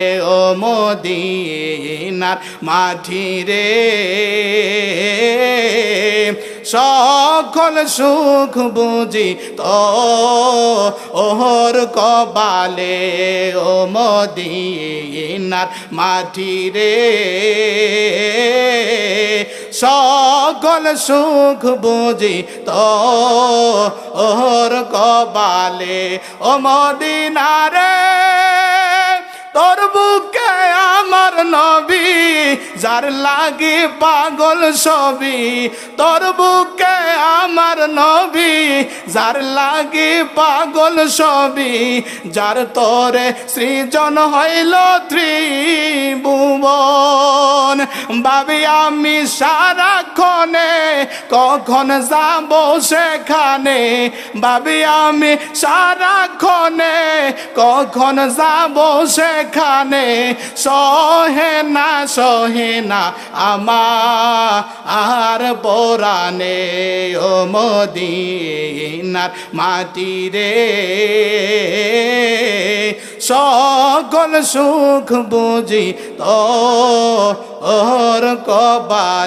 ও মদিনার মাটি রে, সকল সুখ বুঝি তো ওহর কবালে। ও মদিনার মাটি রে, সকল সুখ বুঝি তো ওহর কবালে। ও মদিনা রে, তোর বুকে আমার নবী, যার লাগি পাগল সবই। তোর বুকে আমার নবী, যার লাগি পাগল সবই। যার তোরে সৃজন হইল ত্রিভুবন। ভাবি আমি সারাক্ষণে কখন যাব সেখানে। ভাবি আমি সারাক্ষণে কখন যাব সেখানে। সহে না আমার পরাণে। ও মদিনার মাটি রে, সকল সুখ বুঝি তো ওর কবালে।